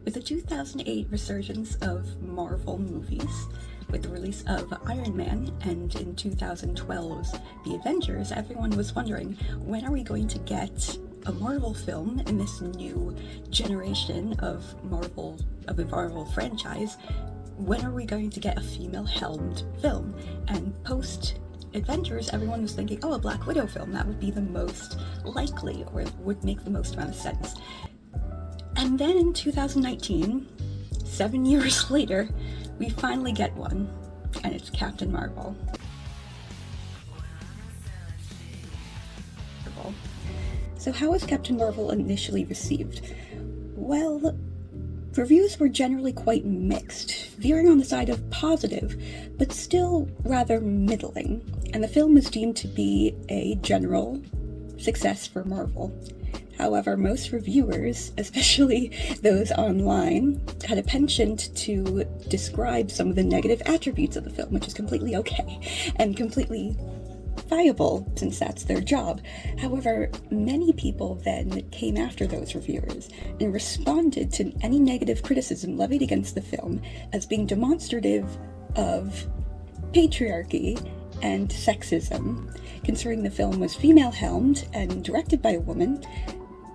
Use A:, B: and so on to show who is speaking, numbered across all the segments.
A: With the 2008 resurgence of Marvel movies, with the release of Iron Man and in 2012's The Avengers, everyone was wondering, when are we going to get a Marvel film in this new generation of the Marvel franchise? When are we going to get a female-helmed film? And post Avengers, everyone was thinking, oh, a Black Widow film, that would be the most likely, or would make the most amount of sense. And then in 2019, 7 years later, we finally get one, and it's Captain Marvel. So how was Captain Marvel initially received? Well, reviews were generally quite mixed, veering on the side of positive, but still rather middling, and the film was deemed to be a general success for Marvel. However, most reviewers, especially those online, had a penchant to describe some of the negative attributes of the film, which is completely okay, and completely viable, since that's their job. However, many people then came after those reviewers and responded to any negative criticism levied against the film as being demonstrative of patriarchy and sexism. Considering the film was female-helmed and directed by a woman,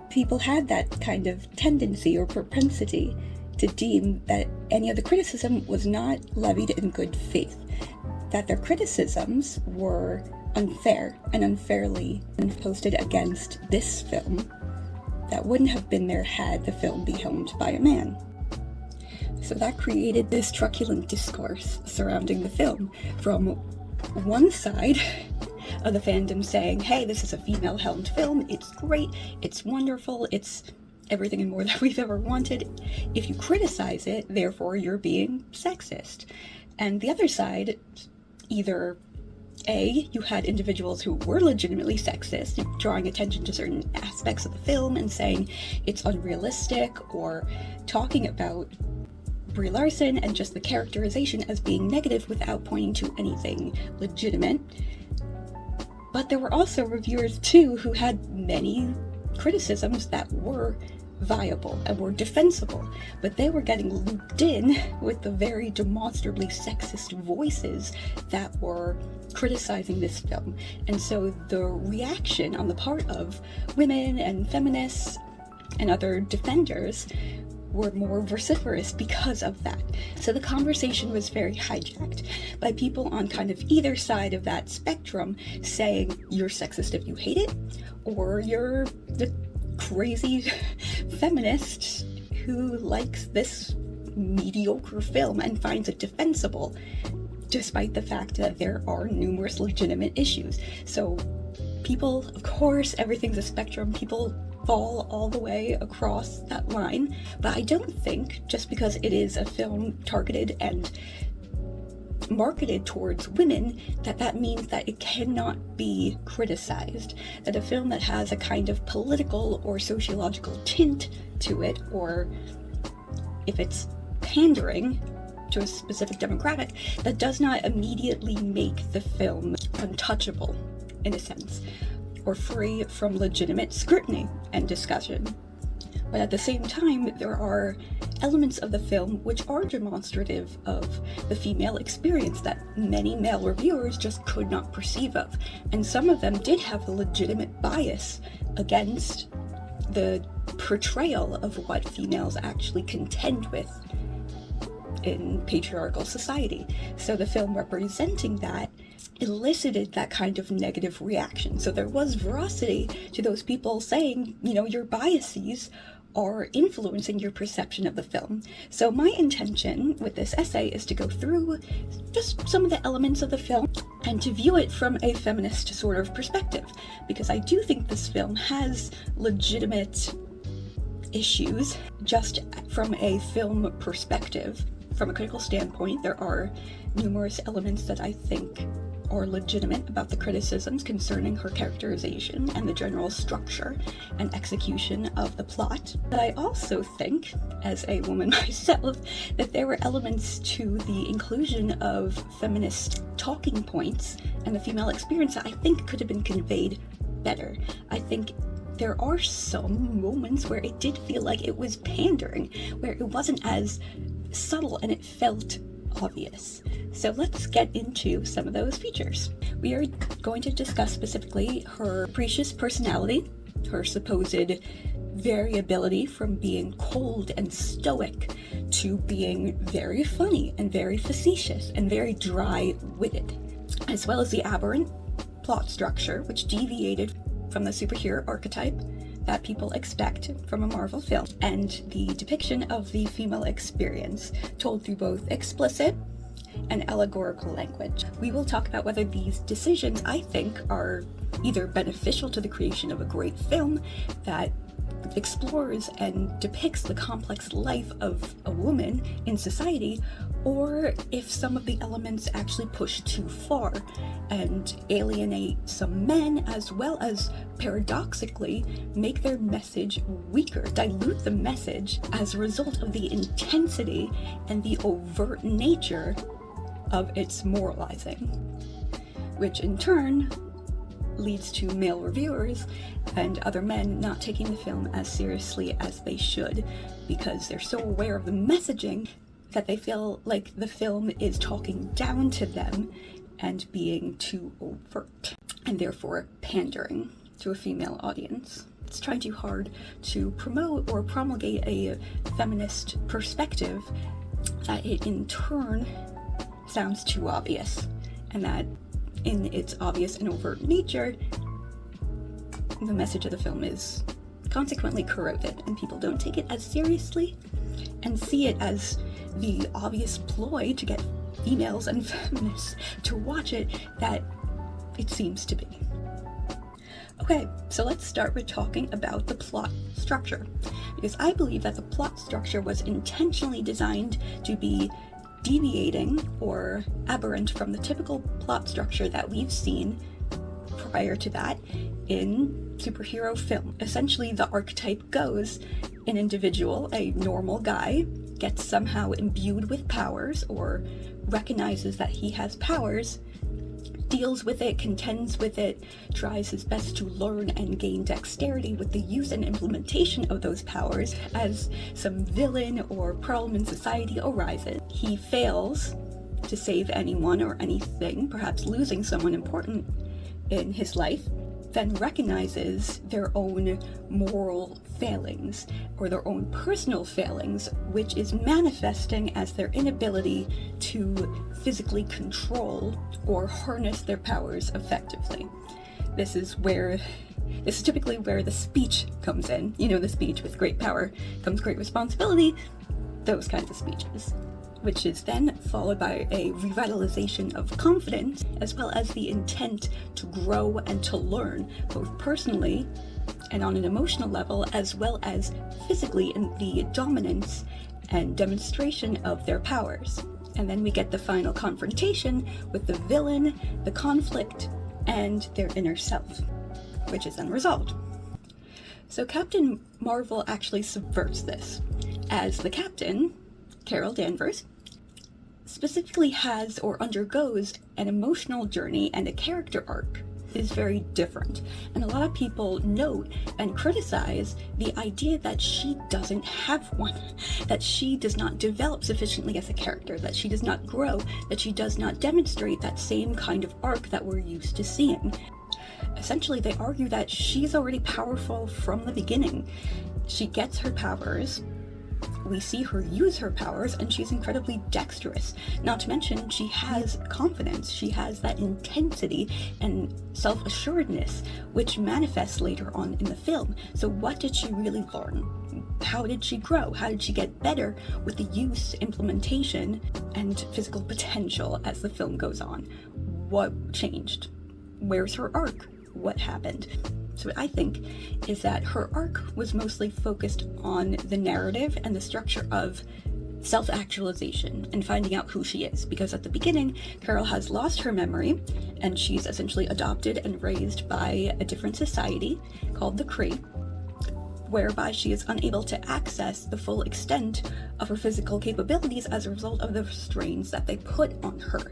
A: people had that kind of tendency or propensity to deem that any of the criticism was not levied in good faith, that their criticisms were unfair and unfairly posted against this film that wouldn't have been there had the film been helmed by a man. So that created this truculent discourse surrounding the film, from one side of the fandom saying, hey, this is a female-helmed film, it's great, it's wonderful, it's everything and more that we've ever wanted. If you criticize it, therefore you're being sexist. And the other side, either A, you had individuals who were legitimately sexist, drawing attention to certain aspects of the film and saying it's unrealistic, or talking about Brie Larson and just the characterization as being negative without pointing to anything legitimate. But there were also reviewers too who had many criticisms that were viable and were defensible, but they were getting looped in with the very demonstrably sexist voices that were criticizing this film. And so the reaction on the part of women and feminists and other defenders were more vociferous because of that. So the conversation was very hijacked by people on kind of either side of that spectrum saying you're sexist if you hate it, or you're the crazy feminist who likes this mediocre film and finds it defensible, despite the fact that there are numerous legitimate issues. So people, of course, everything's a spectrum, people fall all the way across that line, but I don't think just because it is a film targeted and marketed towards women that means that it cannot be criticized, that a film that has a kind of political or sociological tint to it, or if it's pandering to a specific demographic, that does not immediately make the film untouchable in a sense, or free from legitimate scrutiny and discussion. But at the same time, there are elements of the film which are demonstrative of the female experience that many male reviewers just could not perceive of. And some of them did have a legitimate bias against the portrayal of what females actually contend with in patriarchal society. So the film representing that elicited that kind of negative reaction. So there was veracity to those people saying, your biases are influencing your perception of the film. So my intention with this essay is to go through just some of the elements of the film and to view it from a feminist sort of perspective, because I do think this film has legitimate issues just from a film perspective. From a critical standpoint, there are numerous elements that I think are legitimate about the criticisms concerning her characterization and the general structure and execution of the plot. But I also think, as a woman myself, that there were elements to the inclusion of feminist talking points and the female experience that I think could have been conveyed better. I think there are some moments where it did feel like it was pandering, where it wasn't as subtle and it felt obvious. So let's get into some of those features. We are going to discuss specifically her capricious personality, her supposed variability from being cold and stoic to being very funny and very facetious and very dry-witted, as well as the aberrant plot structure, which deviated from the superhero archetype that people expect from a Marvel film, and the depiction of the female experience, told through both explicit and allegorical language. We will talk about whether these decisions, I think, are either beneficial to the creation of a great film that explores and depicts the complex life of a woman in society, or if some of the elements actually push too far and alienate some men, as well as paradoxically make their message weaker, dilute the message as a result of the intensity and the overt nature of its moralizing, which in turn leads to male reviewers and other men not taking the film as seriously as they should, because they're so aware of the messaging that they feel like the film is talking down to them and being too overt, and therefore pandering to a female audience. It's trying too hard to promote or promulgate a feminist perspective that it in turn sounds too obvious, and that in its obvious and overt nature, the message of the film is consequently corroded, and people don't take it as seriously and see it as the obvious ploy to get females and feminists to watch it that it seems to be. Okay, so let's start with talking about the plot structure, because I believe that the plot structure was intentionally designed to be deviating or aberrant from the typical plot structure that we've seen prior to that in superhero film. Essentially, the archetype goes: an individual, a normal guy, gets somehow imbued with powers or recognizes that he has powers, deals with it, contends with it, tries his best to learn and gain dexterity with the use and implementation of those powers as some villain or problem in society arises. He fails to save anyone or anything, perhaps losing someone important in his life, then recognizes their own moral failings or their own personal failings, which is manifesting as their inability to physically control or harness their powers effectively. This is typically where the speech comes in. You know, the speech: with great power comes great responsibility, those kinds of speeches, which is then followed by a revitalization of confidence, as well as the intent to grow and to learn, both personally and on an emotional level, as well as physically in the dominance and demonstration of their powers. And then we get the final confrontation with the villain, the conflict, and their inner self, which is then resolved. So Captain Marvel actually subverts this, as the captain, Carol Danvers, specifically has or undergoes an emotional journey, and a character arc is very different. And a lot of people note and criticize the idea that she doesn't have one, that she does not develop sufficiently as a character, that she does not grow, that she does not demonstrate that same kind of arc that we're used to seeing. Essentially, they argue that she's already powerful from the beginning. She gets her powers, we see her use her powers, and she's incredibly dexterous. Not to mention, she has confidence, she has that intensity and self-assuredness, which manifests later on in the film. So what did she really learn? How did she grow? How did she get better with the use, implementation, and physical potential as the film goes on? What changed? Where's her arc? What happened? So what I think is that her arc was mostly focused on the narrative and the structure of self-actualization and finding out who she is, because at the beginning, Carol has lost her memory and she's essentially adopted and raised by a different society called the Kree, whereby she is unable to access the full extent of her physical capabilities as a result of the restraints that they put on her.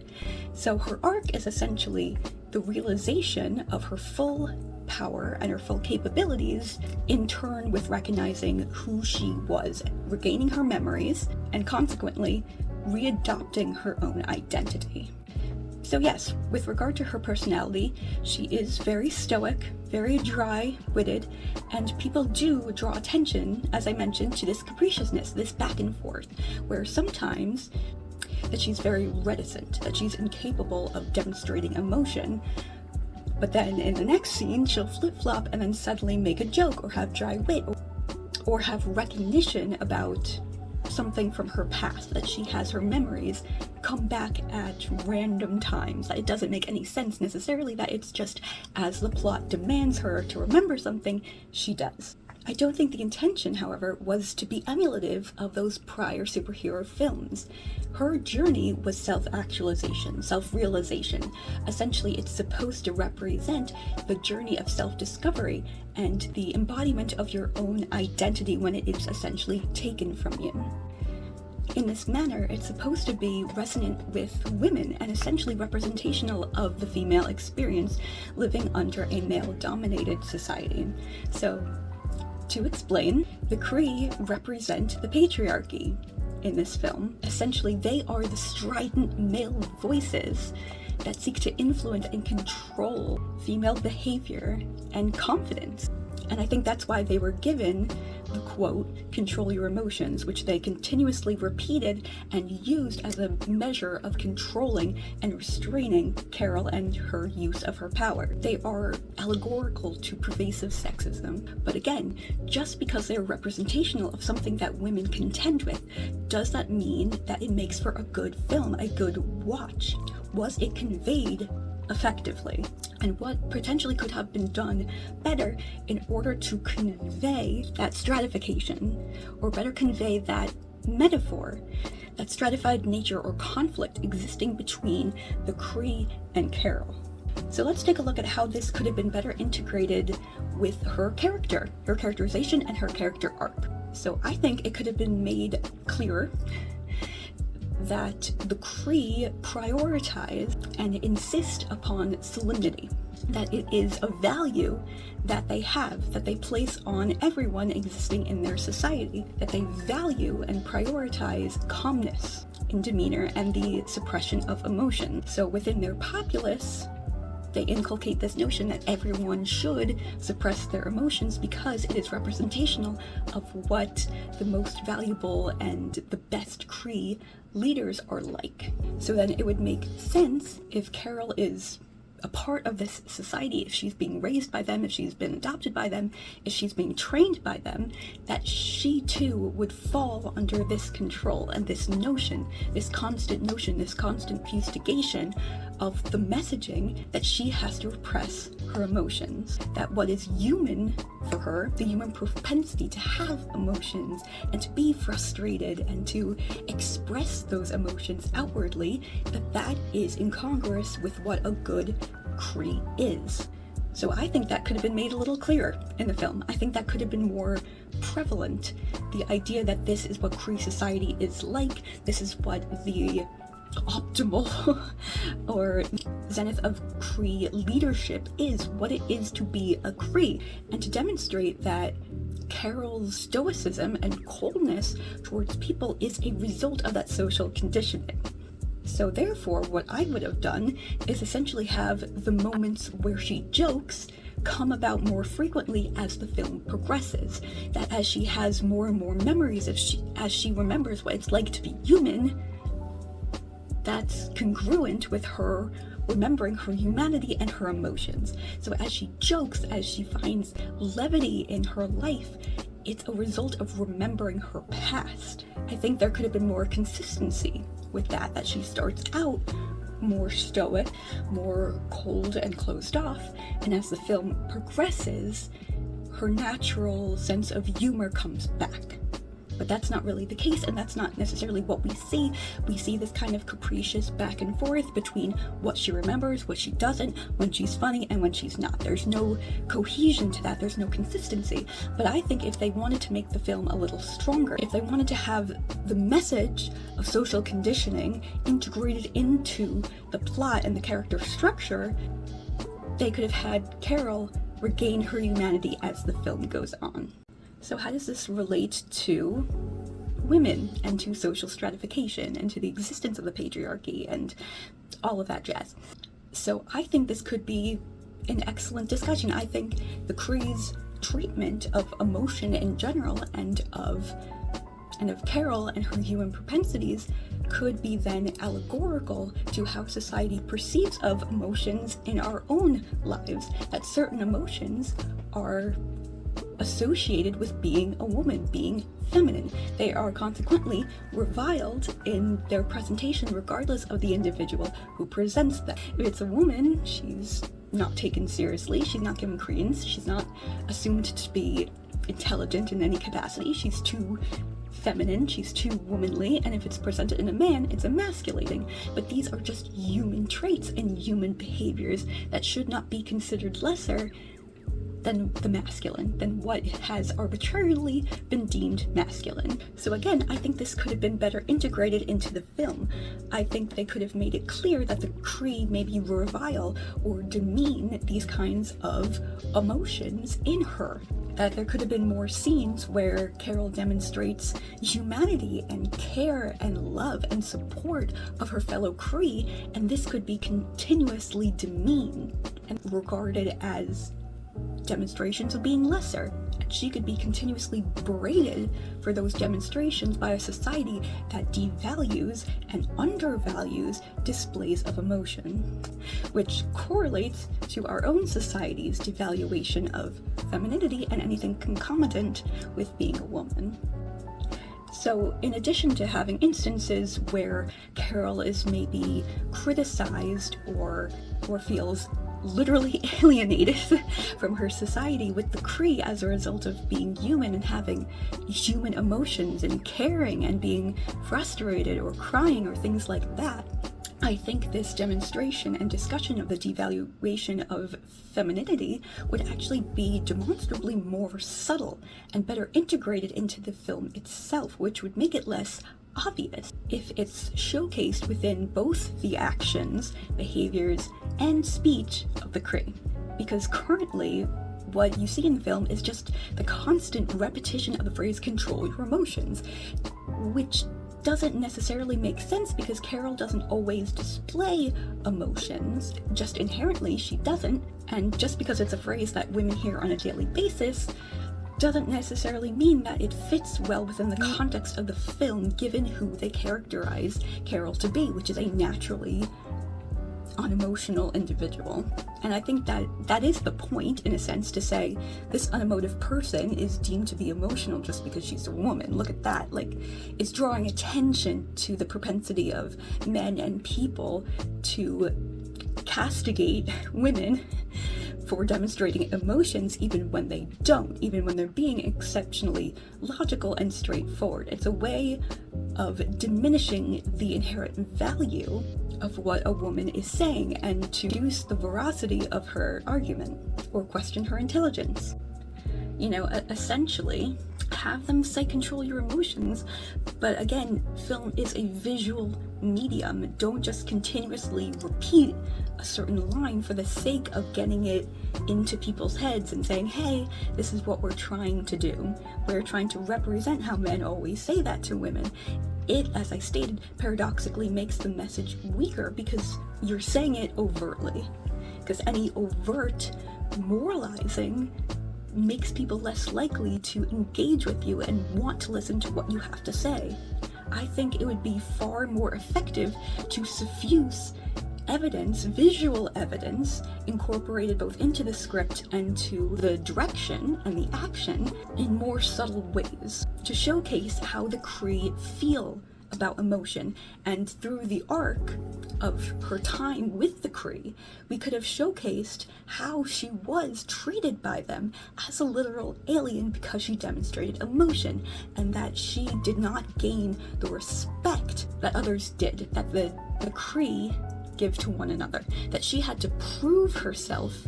A: So her arc is essentially the realization of her full power and her full capabilities, in turn with recognizing who she was, regaining her memories, and consequently readopting her own identity. So yes, with regard to her personality, she is very stoic, very dry-witted, and people do draw attention, as I mentioned, to this capriciousness, this back and forth, where sometimes that she's very reticent, that she's incapable of demonstrating emotion, but then in the next scene, she'll flip-flop and then suddenly make a joke or have dry wit or have recognition about something from her past, that she has her memories come back at random times, that it doesn't make any sense necessarily, that it's just as the plot demands her to remember something, she does. I don't think the intention, however, was to be emulative of those prior superhero films. Her journey was self-actualization, self-realization. Essentially, it's supposed to represent the journey of self-discovery and the embodiment of your own identity when it is essentially taken from you. In this manner, it's supposed to be resonant with women and essentially representational of the female experience living under a male-dominated society. So, to explain, the Kree represent the patriarchy in this film. Essentially, they are the strident male voices that seek to influence and control female behavior and confidence. And I think that's why they were given the quote, "control your emotions," which they continuously repeated and used as a measure of controlling and restraining Carol and her use of her power. They are allegorical to pervasive sexism, but again, just because they're representational of something that women contend with, does that mean that it makes for a good film, a good watch? Was it conveyed effectively? And what potentially could have been done better in order to convey that stratification, or better convey that metaphor, that stratified nature or conflict existing between the Kree and Carol? So let's take a look at how this could have been better integrated with her character, her characterization, and her character arc. So I think it could have been made clearer that the Kree prioritize and insist upon solemnity, that it is a value that they have, that they place on everyone existing in their society, that they value and prioritize calmness in demeanor and the suppression of emotion. So within their populace, they inculcate this notion that everyone should suppress their emotions because it is representational of what the most valuable and the best Kree leaders are like. So then it would make sense if Carol is a part of this society, if she's being raised by them, if she's been adopted by them, if she's being trained by them, that she too would fall under this control and this notion, this constant fustigation of the messaging that she has to repress her emotions. That what is human for her, the human propensity to have emotions and to be frustrated and to express those emotions outwardly, that is incongruous with what a good Kree is. So I think that could have been made a little clearer in the film. I think that could have been more prevalent. The idea that this is what Kree society is like, this is what the optimal or zenith of Kree leadership is, what it is to be a Kree, and to demonstrate that Carol's stoicism and coldness towards people is a result of that social conditioning. So therefore, what I would have done is essentially have the moments where she jokes come about more frequently as the film progresses. That as she has more and more memories, as she remembers what it's like to be human, that's congruent with her remembering her humanity and her emotions. So as she jokes, as she finds levity in her life, it's a result of remembering her past. I think there could have been more consistency with that she starts out more stoic, more cold and closed off, and as the film progresses, her natural sense of humor comes back. But that's not really the case, and that's not necessarily what we see. We see this kind of capricious back and forth between what she remembers, what she doesn't, when she's funny and when she's not. There's no cohesion to that, there's no consistency. But I think if they wanted to make the film a little stronger, if they wanted to have the message of social conditioning integrated into the plot and the character structure, they could have had Carol regain her humanity as the film goes on. So how does this relate to women and to social stratification and to the existence of the patriarchy and all of that jazz? So I think this could be an excellent discussion. I think the Kree's treatment of emotion in general and of Carol and her human propensities could be then allegorical to how society perceives of emotions in our own lives, that certain emotions are associated with being a woman, being feminine. They are consequently reviled in their presentation regardless of the individual who presents them. If it's a woman, she's not taken seriously, she's not given credence, she's not assumed to be intelligent in any capacity, she's too feminine, she's too womanly, and if it's presented in a man, it's emasculating. But these are just human traits and human behaviors that should not be considered lesser than the masculine, than what has arbitrarily been deemed masculine. So again, I think this could have been better integrated into the film. I think they could have made it clear that the Kree maybe revile or demean these kinds of emotions in her. That there could have been more scenes where Carol demonstrates humanity and care and love and support of her fellow Kree, and this could be continuously demeaned and regarded as demonstrations of being lesser. And she could be continuously berated for those demonstrations by a society that devalues and undervalues displays of emotion, which correlates to our own society's devaluation of femininity and anything concomitant with being a woman. So in addition to having instances where Carol is maybe criticized or feels literally alienated from her society with the Kree as a result of being human and having human emotions and caring and being frustrated or crying or things like that, I think this demonstration and discussion of the devaluation of femininity would actually be demonstrably more subtle and better integrated into the film itself, which would make it less obvious if it's showcased within both the actions, behaviors, and speech of the Kree. Because currently, what you see in the film is just the constant repetition of the phrase "control your emotions," which doesn't necessarily make sense because Carol doesn't always display emotions. Just inherently, she doesn't. And just because it's a phrase that women hear on a daily basis doesn't necessarily mean that it fits well within the context of the film, given who they characterize Carol to be, which is a naturally unemotional individual. And I think that is the point, in a sense, to say this unemotive person is deemed to be emotional just because she's a woman. Look at that. Like, it's drawing attention to the propensity of men and people to castigate women for demonstrating emotions even when they don't, even when they're being exceptionally logical and straightforward. It's a way of diminishing the inherent value of what a woman is saying and to reduce the veracity of her argument or question her intelligence. You know, essentially, have them say "control your emotions," but again, film is a visual medium. Don't just continuously repeat a certain line for the sake of getting it into people's heads and saying, hey, this is what we're trying to do. We're trying to represent how men always say that to women. It, as I stated, paradoxically makes the message weaker because you're saying it overtly. Because any overt moralizing makes people less likely to engage with you and want to listen to what you have to say. I think it would be far more effective to suffuse evidence, visual evidence, incorporated both into the script and to the direction and the action in more subtle ways, to showcase how the Kree feel about emotion. And through the arc of her time with the Kree, we could have showcased how she was treated by them as a literal alien because she demonstrated emotion, and that she did not gain the respect that others did, that the Kree give to one another, that she had to prove herself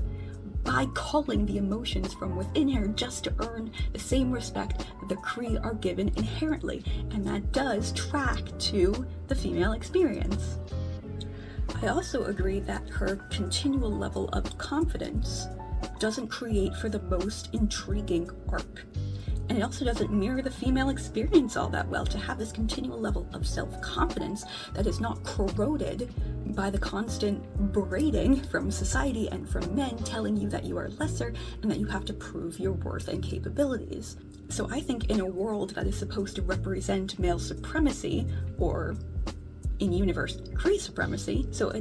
A: by calling the emotions from within her just to earn the same respect that the Kree are given inherently, and that does track to the female experience. I also agree that her continual level of confidence doesn't create for the most intriguing arc. And it also doesn't mirror the female experience all that well, to have this continual level of self-confidence that is not corroded by the constant berating from society and from men telling you that you are lesser and that you have to prove your worth and capabilities. So I think in a world that is supposed to represent male supremacy, or in universe Kree supremacy, so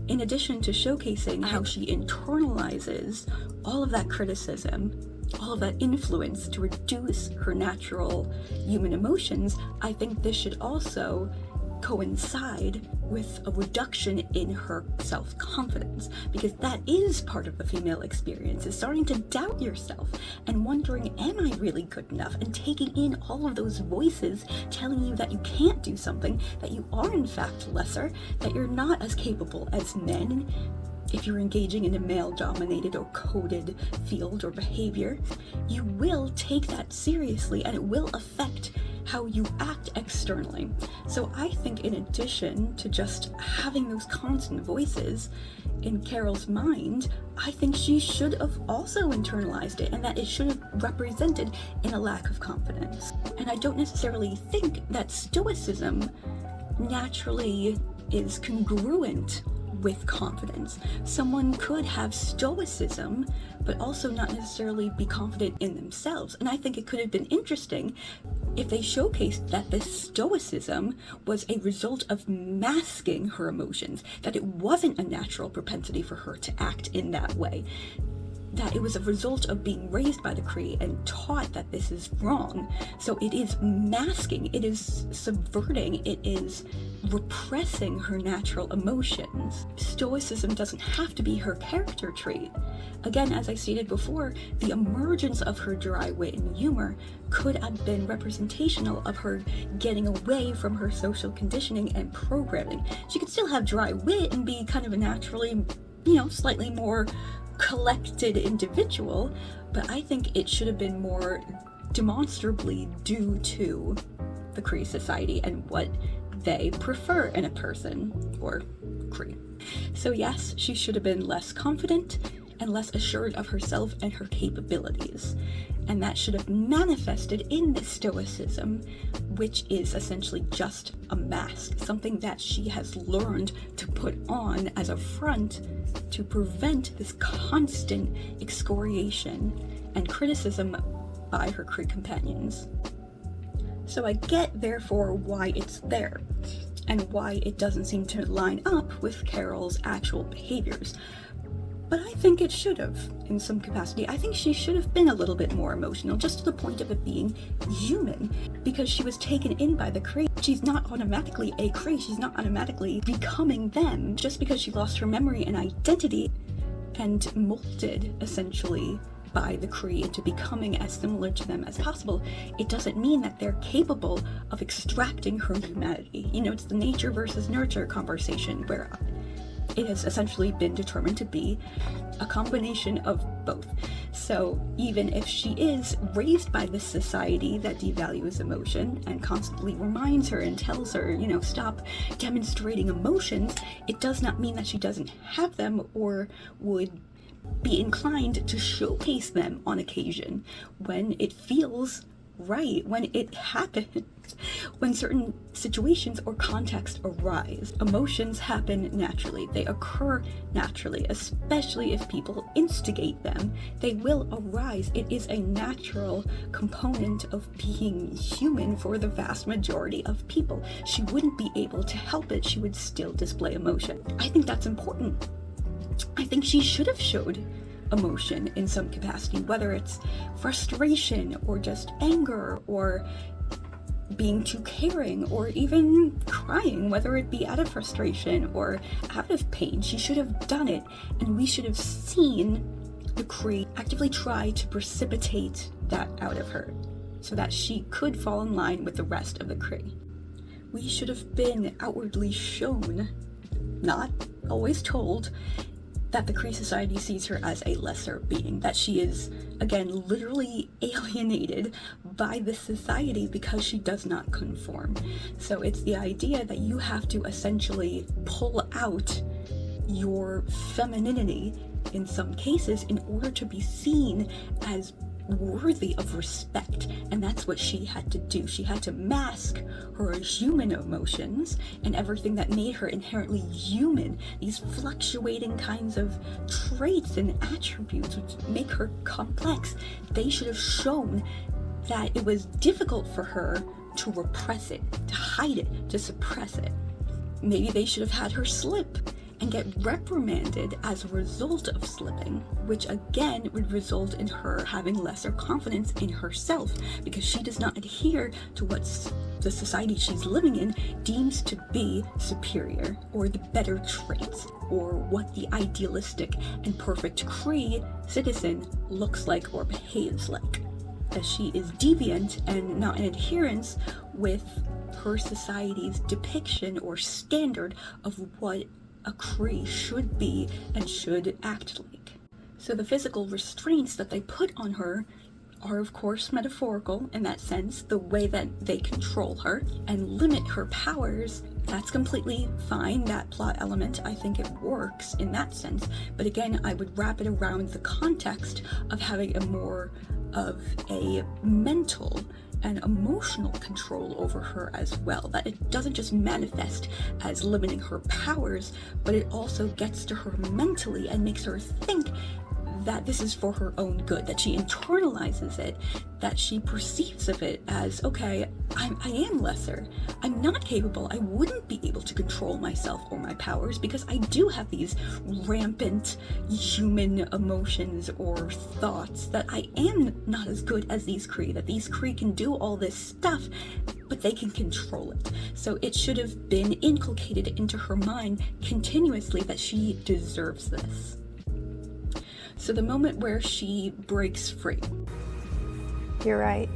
A: in addition to showcasing how she internalizes all of that criticism, all of that influence to reduce her natural human emotions, I think this should also coincide with a reduction in her self-confidence, because that is part of the female experience, is starting to doubt yourself and wondering, am I really good enough, and taking in all of those voices telling you that you can't do something, that you are in fact lesser, that you're not as capable as men if you're engaging in a male-dominated or coded field or behavior. You will take that seriously, and it will affect how you act externally. So I think in addition to just having those constant voices in Carol's mind, I think she should have also internalized it, and that it should have represented in a lack of confidence. And I don't necessarily think that stoicism naturally is congruent with confidence. Someone could have stoicism, but also not necessarily be confident in themselves. And I think it could have been interesting if they showcased that this stoicism was a result of masking her emotions, that it wasn't a natural propensity for her to act in that way, that it was a result of being raised by the Kree and taught that this is wrong. So it is masking, it is subverting, it is repressing her natural emotions. Stoicism doesn't have to be her character trait. Again, as I stated before, the emergence of her dry wit and humor could have been representational of her getting away from her social conditioning and programming. She could still have dry wit and be kind of a naturally, slightly more collected individual, but I think it should have been more demonstrably due to the Kree society and what they prefer in a person, or Kree. So yes, she should have been less confident and less assured of herself and her capabilities, and that should have manifested in this stoicism, which is essentially just a mask, something that she has learned to put on as a front to prevent this constant excoriation and criticism by her Kree companions. So I get, therefore, why it's there, and why it doesn't seem to line up with Carol's actual behaviors. But I think it should have, in some capacity. I think she should have been a little bit more emotional, just to the point of it being human, because she was taken in by the Kree. She's not automatically a Kree, she's not automatically becoming them, just because she lost her memory and identity and molded, essentially, by the Kree into becoming as similar to them as possible. It doesn't mean that they're capable of extracting her humanity. It's the nature versus nurture conversation, where it has essentially been determined to be a combination of both. So even if she is raised by this society that devalues emotion and constantly reminds her and tells her, stop demonstrating emotions, it does not mean that she doesn't have them or would be inclined to showcase them on occasion when it feels right, when it happens, when certain situations or contexts arise. Emotions happen naturally, they occur naturally, especially if people instigate them. They will arise. It is a natural component of being human for the vast majority of people. She wouldn't be able to help it, she would still display emotion. I think that's important. I think she should have showed emotion in some capacity, whether it's frustration or just anger or being too caring or even crying, whether it be out of frustration or out of pain. She should have done it, and we should have seen the Kree actively try to precipitate that out of her so that she could fall in line with the rest of the Kree. We should have been outwardly shown, not always told, that the Kree society sees her as a lesser being, that she is, again, literally alienated by this society because she does not conform. So it's the idea that you have to essentially pull out your femininity in some cases in order to be seen as worthy of respect. And that's what she had to do. She had to mask her human emotions and everything that made her inherently human, these fluctuating kinds of traits and attributes which make her complex. They should have shown that it was difficult for her to repress it, to hide it, to suppress it. Maybe they should have had her slip and get reprimanded as a result of slipping, which again would result in her having lesser confidence in herself because she does not adhere to what the society she's living in deems to be superior or the better traits or what the idealistic and perfect Kree citizen looks like or behaves like, as she is deviant and not in adherence with her society's depiction or standard of what a Kree should be and should act like. So the physical restraints that they put on her are of course metaphorical in that sense, the way that they control her and limit her powers. That's completely fine, that plot element. I think it works in that sense, but again, I would wrap it around the context of having a more of a mental and emotional control over her as well, that it doesn't just manifest as limiting her powers, but it also gets to her mentally and makes her think that this is for her own good, that she internalizes it, that she perceives of it as, okay, I am lesser, I'm not capable, I wouldn't be able to control myself or my powers because I do have these rampant human emotions or thoughts, that I am not as good as these Kree, that these Kree can do all this stuff, but they can control it. So it should have been inculcated into her mind continuously that she deserves this. So the moment where she breaks free.
B: You're right.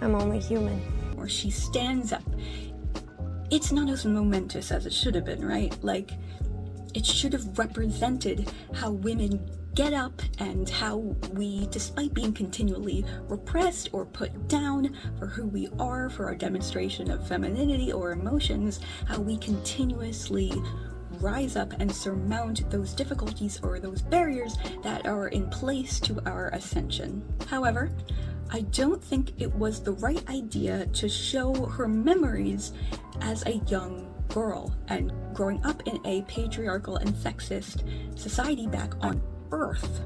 B: I'm only human.
A: Or she stands up. It's not as momentous as it should have been, right? Like, it should have represented how women get up and how we, despite being continually repressed or put down for who we are, for our demonstration of femininity or emotions, how we continuously rise up and surmount those difficulties or those barriers that are in place to our ascension. However, I don't think it was the right idea to show her memories as a young girl and growing up in a patriarchal and sexist society back on Earth,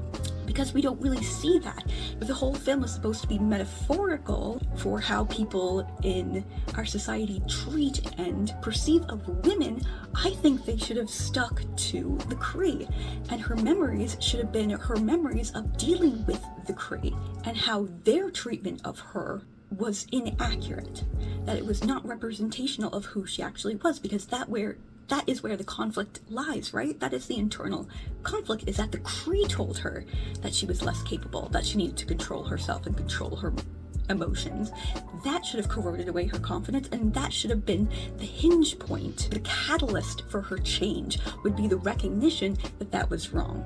A: because we don't really see that. If the whole film was supposed to be metaphorical for how people in our society treat and perceive of women, I think they should have stuck to the Kree, and her memories should have been her memories of dealing with the Kree and how their treatment of her was inaccurate, that it was not representational of who she actually was, because that is where the conflict lies, right? That is the internal conflict, is that the Kree told her that she was less capable, that she needed to control herself and control her emotions. That should have corroded away her confidence, and that should have been the hinge point. The catalyst for her change would be the recognition that that was wrong.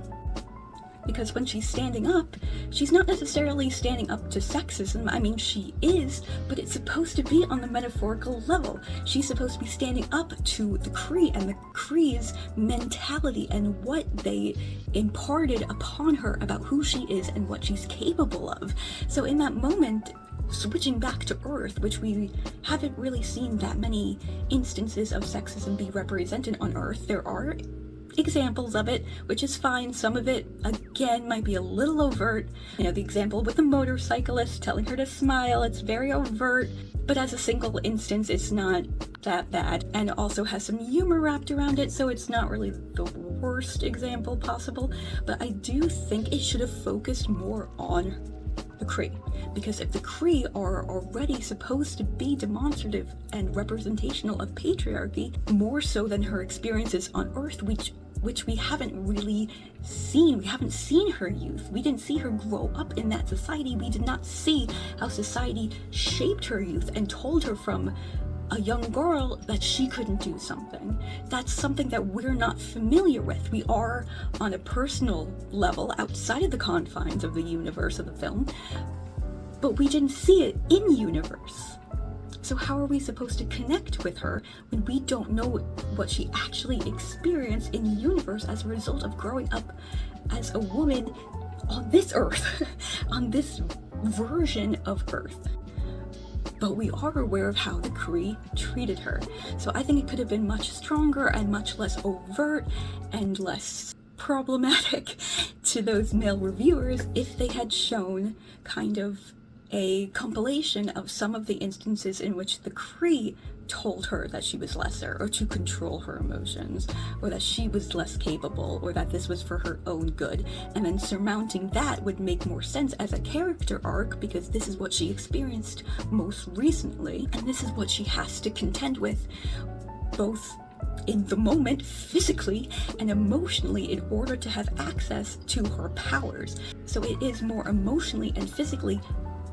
A: Because when she's standing up, she's not necessarily standing up to sexism. I mean, she is, but it's supposed to be on the metaphorical level. She's supposed to be standing up to the Kree and the Kree's mentality and what they imparted upon her about who she is and what she's capable of. So in that moment, switching back to Earth, which we haven't really seen that many instances of sexism be represented on Earth, there are examples of it, which is fine. Some of it, again, might be a little overt. You know, the example with the motorcyclist telling her to smile, it's very overt, but as a single instance, it's not that bad, and also has some humor wrapped around it, so it's not really the worst example possible. But I do think it should have focused more on the Kree, because if the Kree are already supposed to be demonstrative and representational of patriarchy, more so than her experiences on Earth, which we haven't really seen. We haven't seen her youth. We didn't see her grow up in that society. We did not see how society shaped her youth and told her from a young girl that she couldn't do something. That's something that we're not familiar with. We are on a personal level outside of the confines of the universe of the film, but we didn't see it in universe. So how are we supposed to connect with her when we don't know what she actually experienced in the universe as a result of growing up as a woman on this Earth, on this version of Earth? But we are aware of how the Kree treated her. So I think it could have been much stronger and much less overt and less problematic to those male reviewers if they had shown kind of a compilation of some of the instances in which the Kree told her that she was lesser, or to control her emotions, or that she was less capable, or that this was for her own good. And then surmounting that would make more sense as a character arc, because this is what she experienced most recently, and this is what she has to contend with, both in the moment, physically and emotionally, in order to have access to her powers. So it is more emotionally and physically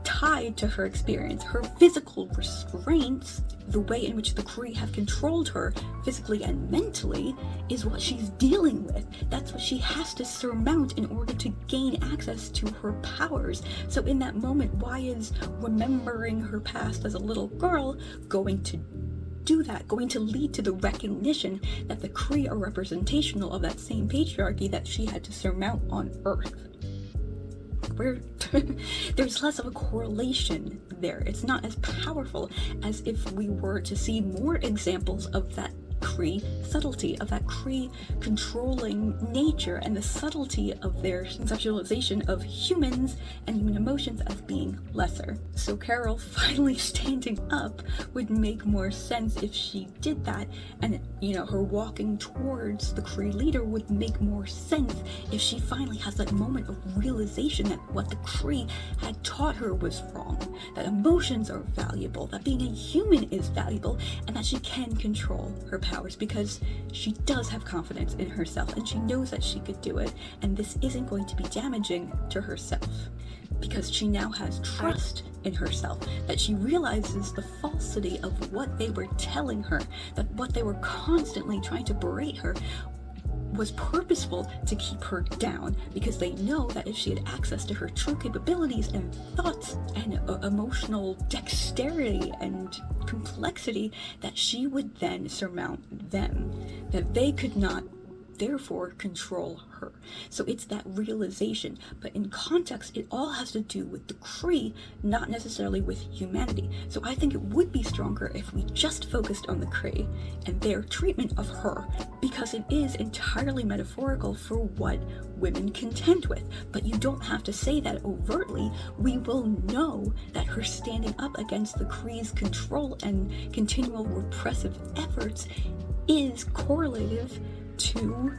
A: tied to her experience. Her physical restraints, the way in which the Kree have controlled her physically and mentally, is what she's dealing with. That's what she has to surmount in order to gain access to her powers. So in that moment, why is remembering her past as a little girl going to do that, going to lead to the recognition that the Kree are representational of that same patriarchy that she had to surmount on Earth? There's less of a correlation there. It's not as powerful as if we were to see more examples of that Kree subtlety, of that Kree controlling nature, and the subtlety of their conceptualization of humans and human emotions as being lesser. So Carol finally standing up would make more sense if she did that, and her walking towards the Kree leader would make more sense if she finally has that moment of realization that what the Kree had taught her was wrong, that emotions are valuable, that being a human is valuable, and that she can control her powers, because she does have confidence in herself and she knows that she could do it, and this isn't going to be damaging to herself because she now has trust in herself, that she realizes the falsity of what they were telling her, that what they were constantly trying to berate her was purposeful to keep her down, because they know that if she had access to her true capabilities and thoughts and emotional dexterity and complexity, that she would then surmount them, that they could not therefore control her. So it's that realization, but in context it all has to do with the Kree, not necessarily with humanity. So I think it would be stronger if we just focused on the Kree and their treatment of her, because it is entirely metaphorical for what women contend with. But you don't have to say that overtly. We will know that her standing up against the Kree's control and continual repressive efforts is correlative to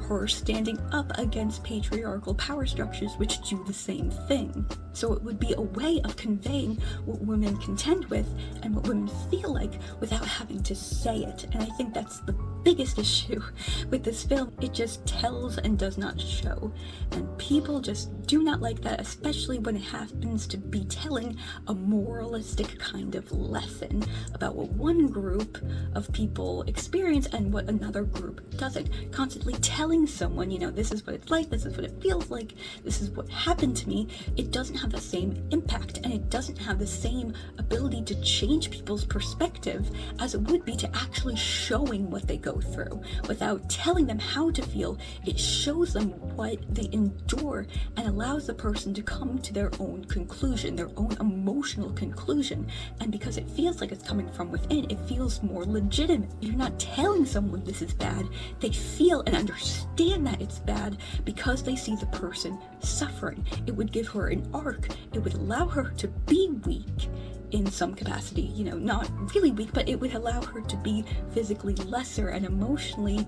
A: her standing up against patriarchal power structures which do the same thing. So it would be a way of conveying what women contend with and what women feel like without having to say it. And I think that's the biggest issue with this film. It just tells and does not show. And people just do not like that, especially when it happens to be telling a moralistic kind of lesson about what one group of people experience and what another group doesn't. Constantly telling someone, this is what it's like, this is what it feels like, this is what happened to me. It doesn't have the same impact, and it doesn't have the same ability to change people's perspective as it would be to actually showing what they go through. Without telling them how to feel, it shows them what they endure and allows the person to come to their own conclusion, their own emotional conclusion. And because it feels like it's coming from within, it feels more legitimate. You're not telling someone this is bad. They feel and understand that it's bad because they see the person suffering. It would give her an arc. It would allow her to be weak in some capacity, not really weak, but it would allow her to be physically lesser and emotionally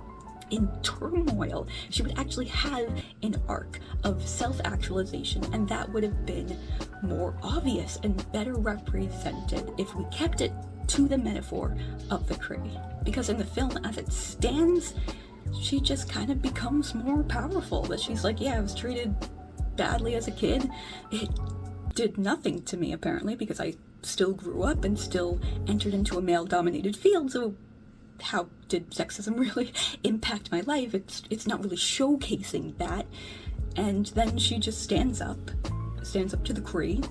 A: in turmoil. She would actually have an arc of self-actualization, and that would have been more obvious and better represented if we kept it to the metaphor of the Kree. Because in the film, as it stands, she just kind of becomes more powerful. That she's like, yeah, I was treated badly as a kid. It did nothing to me, apparently, because I still grew up and still entered into a male-dominated field, so how did sexism really impact my life? It's not really showcasing that. And then she just stands up to the Kree.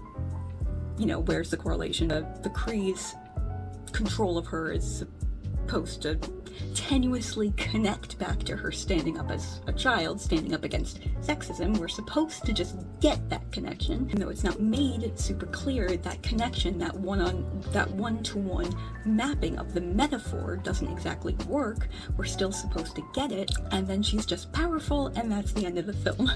A: Where's the correlation? The Kree's control of her is supposed to tenuously connect back to her standing up as a child, standing up against sexism. We're supposed to just get that connection, even though it's not made super clear. That connection, that one-to-one mapping of the metaphor doesn't exactly work. We're still supposed to get it, and then she's just powerful, and that's the end of the film.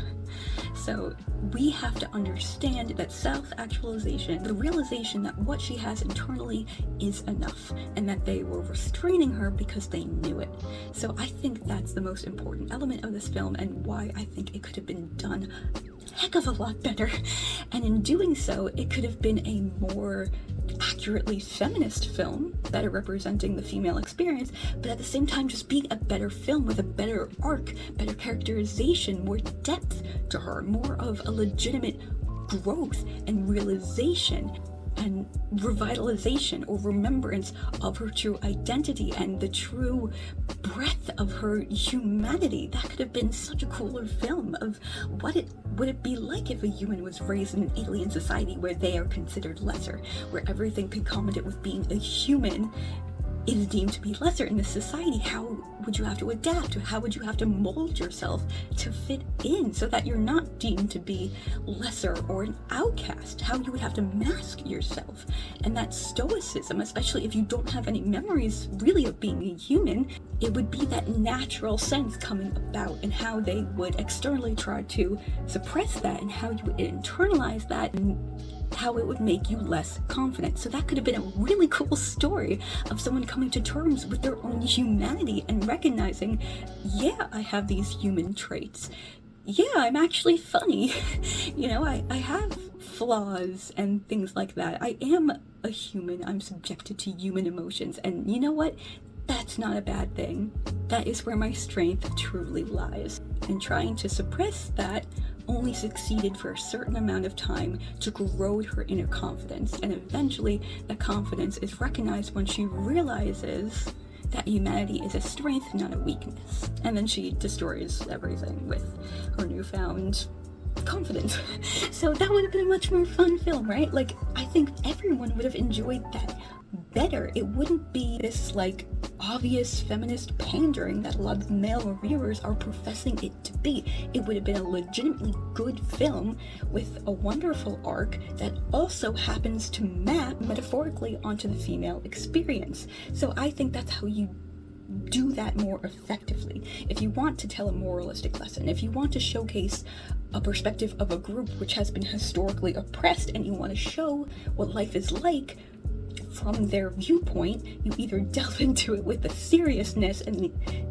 A: So we have to understand that self-actualization, the realization that what she has internally is enough, and that they were restraining her because they knew it. So I think that's the most important element of this film, and why I think it could have been done a heck of a lot better. And in doing so, it could have been a more accurately feminist film, better representing the female experience, but at the same time just being a better film with a better arc, better characterization, more depth to her, more of a legitimate growth and realization and revitalization or remembrance of her true identity and the true breadth of her humanity. That could have been such a cooler film of what it would it be like if a human was raised in an alien society where they are considered lesser, where everything concomitant with being a human is deemed to be lesser in this society. How would you have to adapt? How would you have to mold yourself to fit in so that you're not deemed to be lesser or an outcast? How you would have to mask yourself. And that stoicism, especially if you don't have any memories really of being a human, it would be that natural sense coming about, and how they would externally try to suppress that, and how you would internalize that, and how it would make you less confident. So that could have been a really cool story of someone coming to terms with their own humanity and recognizing, yeah, I have these human traits. Yeah, I'm actually funny. You know, I have flaws and things like that. I am a human. I'm subjected to human emotions. And you know what? That's not a bad thing. That is where my strength truly lies. And trying to suppress that only succeeded for a certain amount of time to grow her inner confidence, and eventually that confidence is recognized when she realizes that humanity is a strength, not a weakness. And then she destroys everything with her newfound confidence. So that would have been a much more fun film, right? Like, I think everyone would have enjoyed that better. It wouldn't be this like obvious feminist pandering that a lot of male reviewers are professing it to be. It would have been a legitimately good film with a wonderful arc that also happens to map metaphorically onto the female experience. So I think that's how you do that more effectively. If you want to tell a moralistic lesson, if you want to showcase a perspective of a group which has been historically oppressed, and you want to show what life is like from their viewpoint, you either delve into it with the seriousness and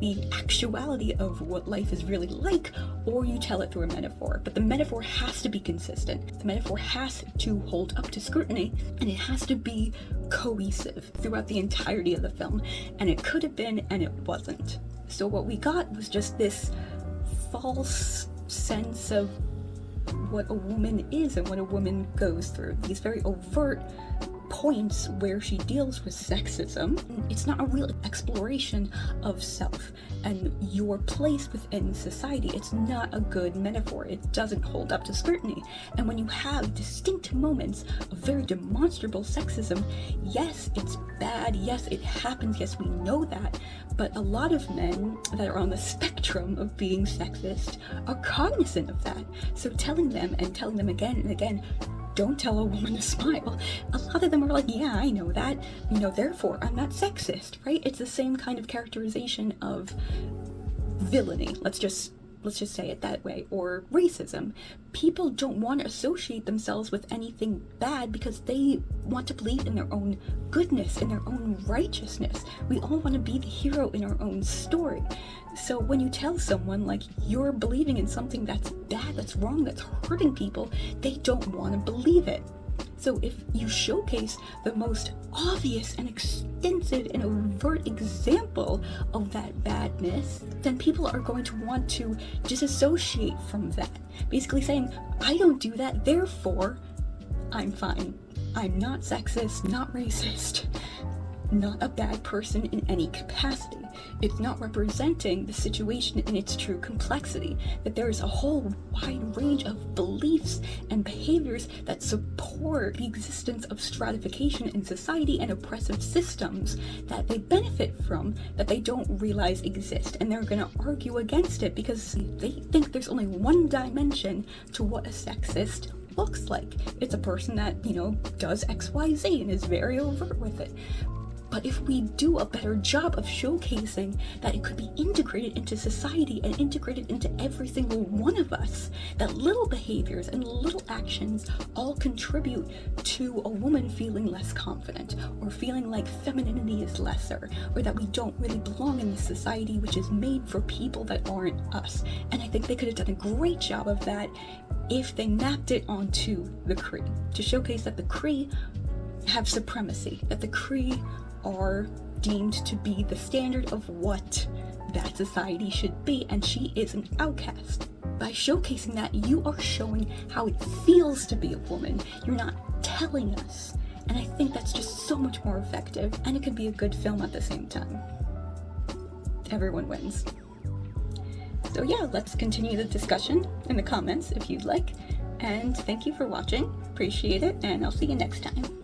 A: the actuality of what life is really like, or you tell it through a metaphor. But the metaphor has to be consistent. The metaphor has to hold up to scrutiny, and it has to be cohesive throughout the entirety of the film. And it could have been, and it wasn't. So what we got was just this false sense of what a woman is and what a woman goes through. These very overt points where she deals with sexism. It's not a real exploration of self and your place within society. It's not a good metaphor. It doesn't hold up to scrutiny. And when you have distinct moments of very demonstrable sexism, yes, it's bad, yes, it happens, yes, we know that, but a lot of men that are on the spectrum of being sexist are cognizant of that. So telling them again and again, don't tell a woman to smile. A lot of them are like, yeah, I know that, you know, therefore I'm not sexist, right? It's the same kind of characterization of villainy. Let's just say it that way, or racism. People don't want to associate themselves with anything bad because they want to believe in their own goodness, in their own righteousness. We all want to be the hero in our own story. So when you tell someone like you're believing in something that's bad, that's wrong, that's hurting people, they don't want to believe it. So if you showcase the most obvious and extensive and overt example of that badness, then people are going to want to disassociate from that. Basically saying, I don't do that, therefore I'm fine. I'm not sexist, not racist. not a bad person in any capacity. It's not representing the situation in its true complexity, that there is a whole wide range of beliefs and behaviors that support the existence of stratification in society and oppressive systems that they benefit from, that they don't realize exist, and they're going to argue against it because they think there's only one dimension to what a sexist looks like. It's a person that, does XYZ and is very overt with it. But if we do a better job of showcasing that it could be integrated into society and integrated into every single one of us, that little behaviors and little actions all contribute to a woman feeling less confident, or feeling like femininity is lesser, or that we don't really belong in this society which is made for people that aren't us. And I think they could have done a great job of that if they mapped it onto the Kree, to showcase that the Kree have supremacy, that the Kree are deemed to be the standard of what that society should be, and she is an outcast. By showcasing that, you are showing how it feels to be a woman. You're not telling us. And I think that's just so much more effective, and it could be a good film at the same time. Everyone wins. So yeah, let's continue the discussion in the comments if you'd like. And thank you for watching. Appreciate it, and I'll see you next time.